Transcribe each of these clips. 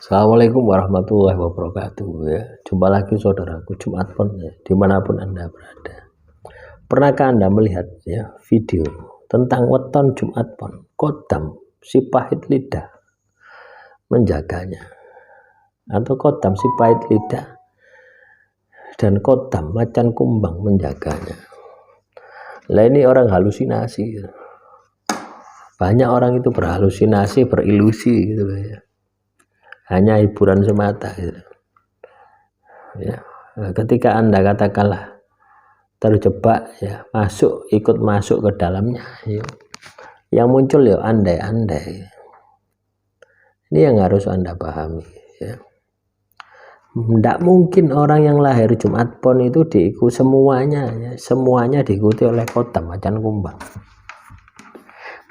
Assalamualaikum warahmatullahi wabarakatuh ya. Jumpa lagi saudaraku Jumat Pon ya, dimanapun Anda berada. Pernahkah Anda melihat ya video tentang weton Jumat Pon, kodam si pahit lidah menjaganya, atau kodam si pahit lidah dan kodam macan kumbang menjaganya. Lah ini orang halusinasi. Banyak orang itu berhalusinasi, berilusi gitu ya. Hanya hiburan semata gitu. Ya, ketika Anda katakanlah terjebak ya, ikut masuk ke dalamnya ya. Yang muncul ya andai-andai. Ini yang harus Anda pahami ya. Tidak mungkin orang yang lahir Jumat Pon itu diikuti semuanya ya. Semuanya diikuti oleh kodam macan kumbang.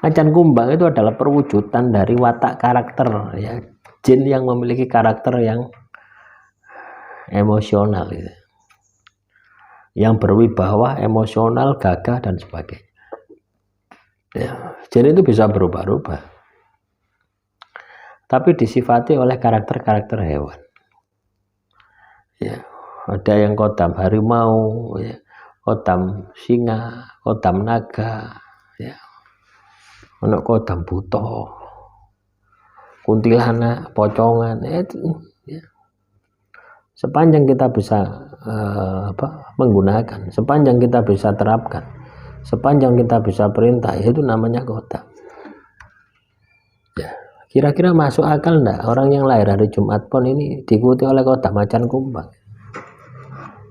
Macan kumbang itu adalah perwujudan dari watak karakter ya, jin yang memiliki karakter yang emosional gitu. Yang berwibawa, emosional, gagah dan sebagainya ya. Jin itu bisa berubah-ubah, tapi disifati oleh karakter-karakter hewan ya. Ada yang kodam harimau ya, kodam singa, kodam naga ya, ono kodam buto, kuntilanak, pocongan itu ya. Sepanjang kita bisa menggunakan, sepanjang kita bisa terapkan, sepanjang kita bisa perintah, itu namanya kodam ya. Kira-kira masuk akal enggak orang yang lahir hari Jumat Pon ini diikuti oleh kodam macan kumbang?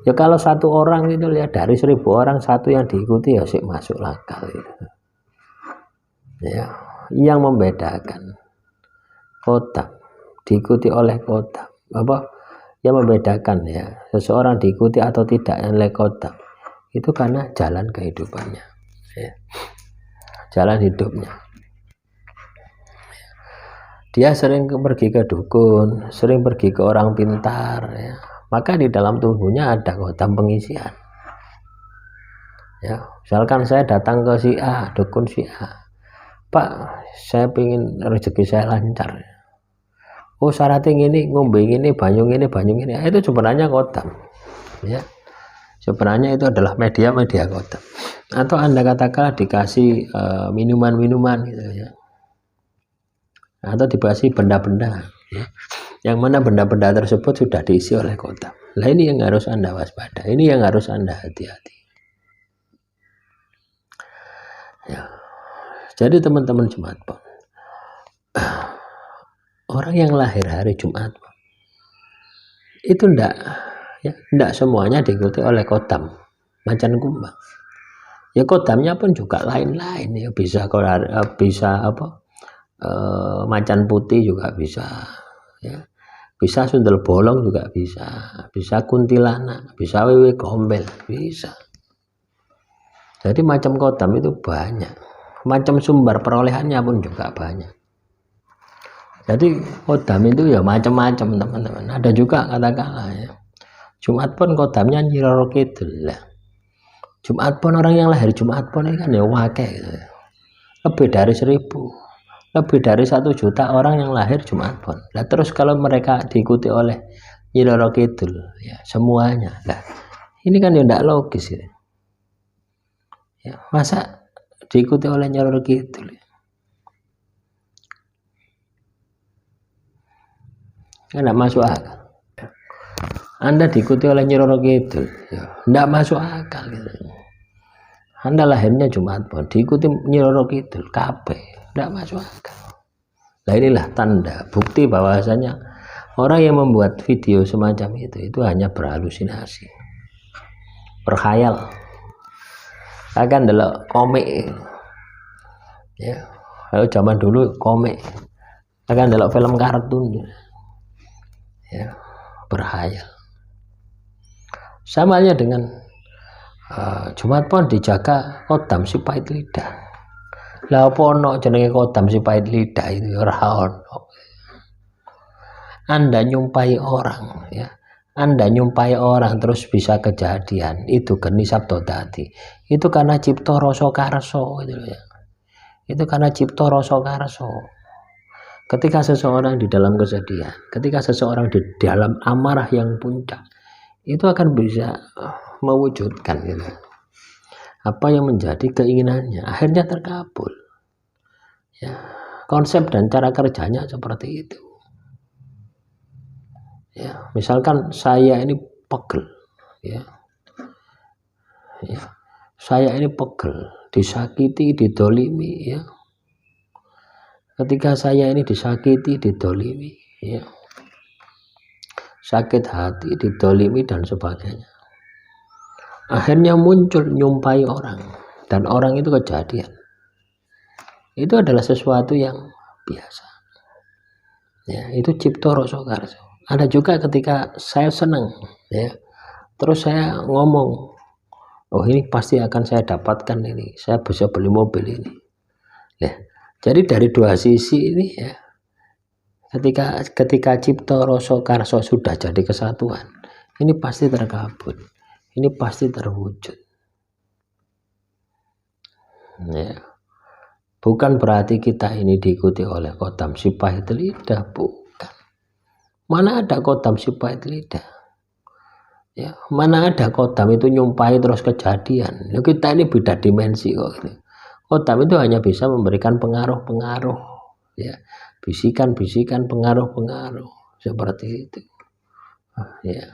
Ya kalau satu orang itu lihat dari 1000 orang satu yang diikuti ya sih masuk akal gitu. Ya, yang membedakan kodam diikuti oleh kodam yang membedakan ya seseorang diikuti atau tidak oleh kodam itu karena jalan kehidupannya ya. Jalan hidupnya dia sering pergi ke dukun, sering pergi ke orang pintar ya. Maka di dalam tubuhnya ada kodam pengisian ya. Misalkan saya datang ke si A, dukun si A, Pak, saya ingin rezeki saya lancar. Oh, syaratnya ini, ngombe ini, banyu ini, itu sebenarnya kodam ya. Sebenarnya itu adalah media-media kodam. Atau Anda katakanlah dikasih minuman-minuman gitu ya, atau dikasih benda-benda ya, yang mana benda-benda tersebut sudah diisi oleh kodam. Nah ini yang harus Anda waspada, ini yang harus Anda hati-hati ya. Jadi teman-teman Jumat Pon, orang yang lahir hari Jumat itu enggak semuanya diikuti oleh kodam macan kumbang ya. Kodamnya pun juga lain-lain ya, bisa macan putih juga bisa ya, bisa sundel bolong juga bisa kuntilanak, bisa wewe gombel bisa. Jadi macam kodam itu banyak, macam sumber perolehannya pun juga banyak. Jadi kodam itu ya macam-macam teman-teman. Ada juga katakanlah ya, Jumat Pon kodamnya Nyi Roro Kidul lah. Jumat Pon, orang yang lahir Jumat Pon ini kan ya wakil gitu. Lebih dari 1000, lebih dari 1 juta orang yang lahir Jumat Pon. Nah terus kalau mereka diikuti oleh Nyi Roro Kidul ya semuanya, nah ini kan ya tidak logis ya. Ya masa diikuti oleh Nyi Roro Kidul ya? Tidak masuk akal. Anda diikuti oleh Nyi Roro Kidul ya, tidak masuk akal gitu. Anda lahirnya Jumat Pon diikuti Nyi Roro Kidul kabeh, tidak masuk akal. Nah inilah tanda bukti bahwasanya orang yang membuat video semacam itu hanya berhalusinasi, berkhayal. Akan delok komik ya, kalau zaman dulu komik, akan delok film kartun ya, berkhayal. Sama halnya dengan Jumat Pon dijaga kodam si pahit lidah. Lah apa ono jenenge kodam si pahit lidah itu ora ono. Anda nyumpai orang ya, Anda nyumpai orang terus bisa kejadian itu geni sabdo dadi. Itu karena cipta rasa karso gitu ya. Itu karena cipta rasa karso. Ketika seseorang di dalam kesedihan, ketika seseorang di dalam amarah yang puncak, itu akan bisa mewujudkan gitu, apa yang menjadi keinginannya, akhirnya terkabul. Ya, konsep dan cara kerjanya seperti itu. Ya, misalkan saya ini pegel, ya, saya ini pegel, disakiti, didolimi, ya. Ketika saya ini disakiti, didolimi, ya, sakit hati, didolimi dan sebagainya, akhirnya muncul nyumpai orang, dan orang itu kejadian. Itu adalah sesuatu yang biasa. Ya, itu cipto rasa karso. Ada juga ketika saya senang, ya, terus saya ngomong, oh ini pasti akan saya dapatkan ini, saya bisa beli mobil ini. Ya, jadi dari dua sisi ini, ya, ketika cipto rasa karso sudah jadi kesatuan, ini pasti terkabul, ini pasti terwujud. Ya, bukan berarti kita ini diikuti oleh Kodam si pahit lidah, bukan. Mana ada Kodam si pahit lidah? Ya, mana ada Kodam itu nyumpai terus kejadian. Ya, kita ini beda dimensi kok. Kodam itu hanya bisa memberikan pengaruh-pengaruh, ya, bisikan-bisikan, pengaruh-pengaruh seperti itu. Ya,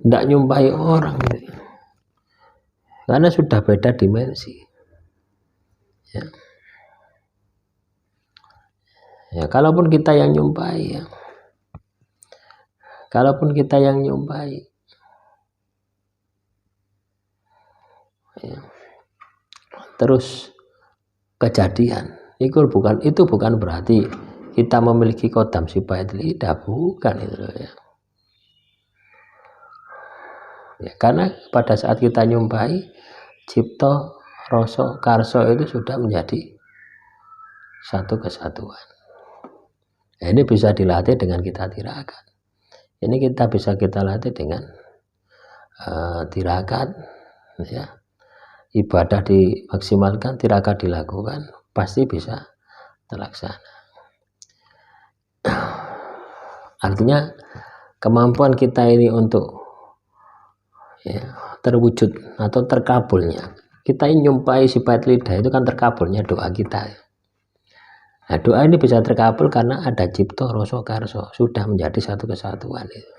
tidak nyumpai orang, ya, karena sudah beda dimensi. Ya. Ya, kalaupun kita yang nyumpai, ya, kalaupun kita yang nyumpai, ya, terus kejadian, itu bukan berarti kita memiliki Kodam si pahit lidah, bukan itu, ya. Ya, karena pada saat kita nyumpai, cipto rasa karso itu sudah menjadi satu kesatuan. Nah, ini bisa dilatih dengan kita tirakat. Ini bisa kita latih dengan tirakat, ya. Ibadah dimaksimalkan, tirakat dilakukan, pasti bisa terlaksana. Artinya kemampuan kita ini untuk, ya, terwujud atau terkabulnya, kita ini nyumpai si pahit lidah itu kan terkabulnya doa kita. Nah, doa ini bisa terkabul karena ada cipto rasa karso, sudah menjadi satu kesatuan itu.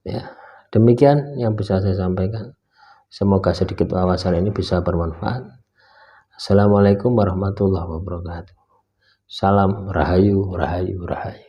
Ya, demikian yang bisa saya sampaikan. Semoga sedikit wawasan ini bisa bermanfaat. Assalamualaikum warahmatullahi wabarakatuh. Salam rahayu, rahayu, rahayu.